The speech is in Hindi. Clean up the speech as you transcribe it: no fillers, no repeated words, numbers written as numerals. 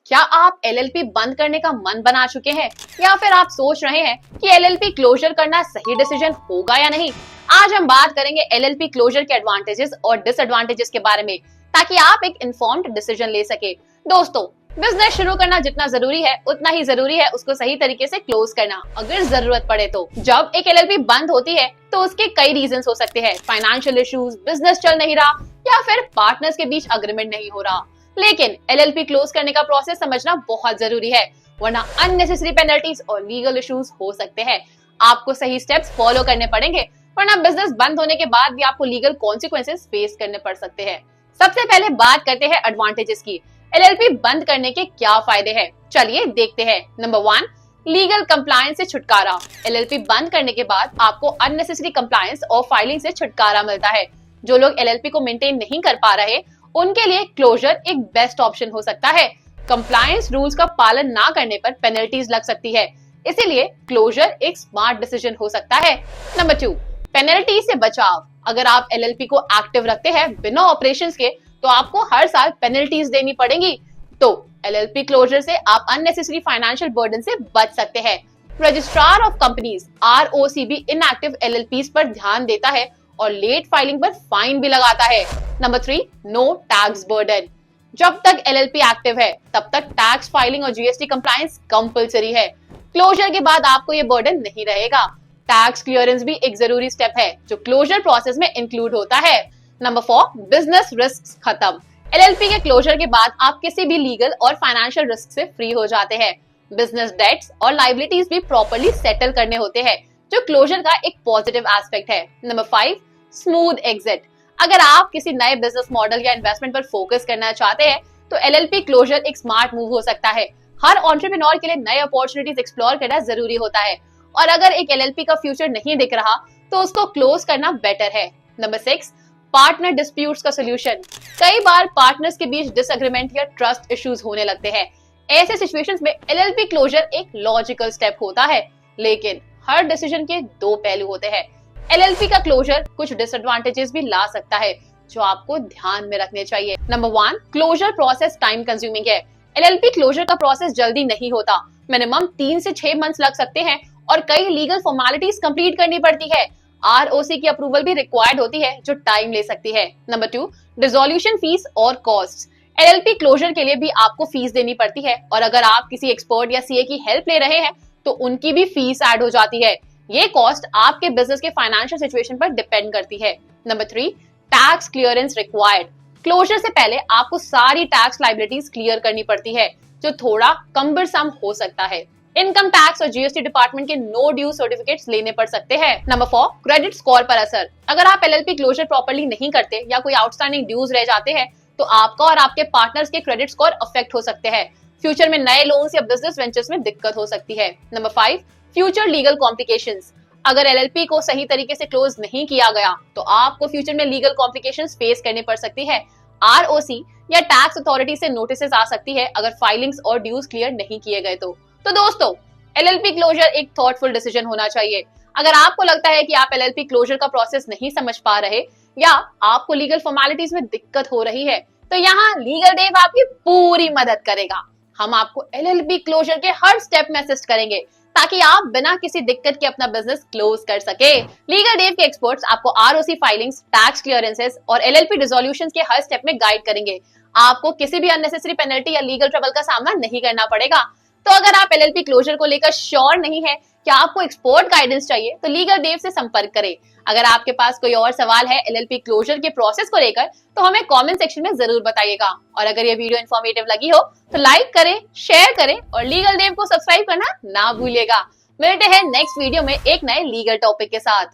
क्या आप एलएलपी बंद करने का मन बना चुके हैं या फिर आप सोच रहे हैं कि एलएलपी क्लोजर करना सही डिसीजन होगा या नहीं? आज हम बात करेंगे एलएलपी क्लोजर के एडवांटेजेस और डिसएडवांटेजेस के बारे में, ताकि आप एक इन्फॉर्म्ड डिसीजन ले सके। दोस्तों, बिजनेस शुरू करना जितना जरूरी है उतना ही जरूरी है उसको सही तरीके से क्लोज करना, अगर जरूरत पड़े तो। जब एक एलएलपी बंद होती है तो उसके कई रीजंस हो सकते हैं। फाइनेंशियल इश्यूज, बिजनेस चल नहीं रहा या फिर पार्टनर्स के बीच अग्रीमेंट नहीं हो रहा। लेकिन एलएलपी क्लोज करने का प्रोसेस समझना बहुत जरूरी है, वरना अननेसेसरी पेनल्टीज और लीगल इश्यूज हो सकते हैं। आपको सही स्टेप्स फॉलो करने पड़ेंगे, वरना बिजनेस बंद होने के बाद भी आपको लीगल कॉन्सिक्वेंसेस फेस करने पड़ सकते हैं। सबसे पहले बात करते हैं एडवांटेजेस की। एलएलपी बंद करने के क्या फायदे हैं, चलिए देखते हैं। नंबर 1, लीगल कंप्लायंस से छुटकारा। एलएलपी बंद करने के बाद आपको अननेसेसरी कंप्लायंस और फाइलिंग से छुटकारा मिलता है। जो लोग एलएलपी को मेंटेन नहीं कर पा रहे, उनके लिए क्लोजर एक बेस्ट ऑप्शन हो सकता है। कंप्लायंस रूल्स का पालन ना करने पर पेनल्टीज लग सकती है, इसीलिए क्लोजर एक स्मार्ट डिसीजन हो सकता है। नंबर 2, पेनल्टी से बचाव। अगर आप एलएलपी को एक्टिव रखते हैं बिना ऑपरेशंस के, तो आपको हर साल पेनल्टीज देनी पड़ेंगी। तो एलएलपी क्लोजर से आप अननेसेसरी फाइनेंशियल बर्डन से बच सकते हैं। रजिस्ट्रार ऑफ कंपनीज ROC भी इनएक्टिव एलएलपीज पर ध्यान देता है और लेट फाइलिंग पर फाइन भी लगाता है। Number 3, no tax burden. जब तक एलएलपी एक्टिव है तब तक टैक्स फाइलिंग और जीएसटी कंप्लायंस कंपलसरी है। क्लोजर के बाद आपको ये बर्डन नहीं रहेगा। टैक्स क्लियरेंस भी एक जरूरी स्टेप है जो क्लोजर प्रोसेस में इंक्लूड होता है। नंबर 4, बिजनेस रिस्क खत्म। एलएलपी के क्लोजर के बाद आप किसी भी लीगल और फाइनेंशियल रिस्क से फ्री हो जाते हैं। बिजनेस डेट्स और लायबिलिटीज भी प्रॉपर्ली सेटल करने होते हैं, जो क्लोजर का एक पॉजिटिव एस्पेक्ट है। Number 5, smooth exit. अगर आप किसी नए बिजनेस मॉडल या इन्वेस्टमेंट पर फोकस करना चाहते हैं, तो एलएलपी क्लोजर एक स्मार्ट मूव हो सकता है। हर एंटरप्रेन्योर के लिए नए अपॉर्चुनिटीज एक्सप्लोर करना जरूरी होता है, और अगर एक एलएलपी का फ्यूचर नहीं दिख रहा तो उसको क्लोज करना बेटर है। नंबर 6, पार्टनर डिस्प्यूट्स का सोल्यूशन। कई बार पार्टनर्स के बीच डिसएग्रीमेंट या ट्रस्ट इश्यूज होने लगते हैं। ऐसे सिचुएशंस में एलएलपी क्लोजर एक लॉजिकल स्टेप होता है, लेकिन हर डिसीजन के दो पहलू होते हैं। एलएलपी का क्लोजर कुछ डिसएडवांटेजेस भी ला सकता है, जो आपको ध्यान में रखने चाहिए। Number 1, closure process time consuming है। एलएलपी क्लोजर का प्रोसेस जल्दी नहीं होता। मिनिमम 3 से 6 मंथ्स लग सकते हैं और कई लीगल फॉर्मेलिटीज कंप्लीट करनी पड़ती है। ROC की अप्रूवल भी रिक्वायर्ड होती है, जो टाइम ले सकती है। नंबर 2, डिसोल्यूशन फीस और कॉस्ट। एलएलपी क्लोजर के लिए भी आपको फीस देनी पड़ती है, और अगर आप किसी एक्सपर्ट या सीए की हेल्प ले रहे हैं तो उनकी भी फीस ऐड हो जाती है। ये कॉस्ट आपके बिजनेस के फाइनेंशियल सिचुएशन पर डिपेंड करती है। Number 3, tax clearance required. Closure से पहले आपको सारी टैक्स लायबिलिटीज क्लियर करनी पड़ती है, जो थोड़ा कम्बरसम हो सकता है। इनकम टैक्स और जीएसटी डिपार्टमेंट के नो ड्यू सर्टिफिकेट्स लेने पड़ सकते हैं। नंबर 4, क्रेडिट स्कोर पर असर। अगर आप एलएलपी क्लोजर प्रॉपर्ली नहीं करते या कोई आउटस्टैंडिंग ड्यूज रह जाते हैं, तो आपका और आपके पार्टनर्स के क्रेडिट स्कोर अफेक्ट हो सकते हैं। फ्यूचर में नए लोन्स या बिजनेस वेंचर्स में दिक्कत हो सकती है। Number 5, future legal complications. अगर एलएलपी को सही तरीके से क्लोज नहीं किया गया, तो आपको फ्यूचर में लीगल कॉम्प्लिकेशंस फेस करने पड़ सकती है। ROC या टैक्स अथॉरिटी से नोटिसेस आ सकती है अगर फाइलिंग्स और ड्यूज क्लियर नहीं किए गए तो दोस्तों, एलएलपी क्लोजर एक थॉटफुल डिसीजन होना चाहिए। अगर आपको लगता है कि आप एलएलपी क्लोजर का प्रोसेस नहीं समझ पा रहे या आपको लीगल फॉर्मेलिटीज में दिक्कत हो रही है, तो यहाँ लीगल देव आपकी पूरी मदद करेगा। हम आपको एलएलपी क्लोजर के हर स्टेप में असिस्ट करेंगे, ताकि आप बिना किसी दिक्कत के अपना बिजनेस क्लोज कर सके। लीगल देव के एक्सपर्ट्स आपको ROC फाइलिंग्स, टैक्स क्लियरेंसेस और एलएलपी रिजोल्यूशंस के हर स्टेप में गाइड करेंगे। आपको किसी भी अननेसेसरी पेनल्टी या लीगल ट्रबल का सामना नहीं करना पड़ेगा। तो अगर आप एलएलपी क्लोजर को लेकर श्योर नहीं है कि आपको एक्सपर्ट गाइडेंस चाहिए, तो लीगल देव से संपर्क करें। अगर आपके पास कोई और सवाल है एलएलपी क्लोजर के प्रोसेस को लेकर, तो हमें कमेंट सेक्शन में जरूर बताइएगा। और अगर ये वीडियो इन्फॉर्मेटिव लगी हो तो लाइक करें, शेयर करें और लीगल देव को सब्सक्राइब करना ना भूलिएगा। मिलते हैं नेक्स्ट वीडियो में एक नए लीगल टॉपिक के साथ।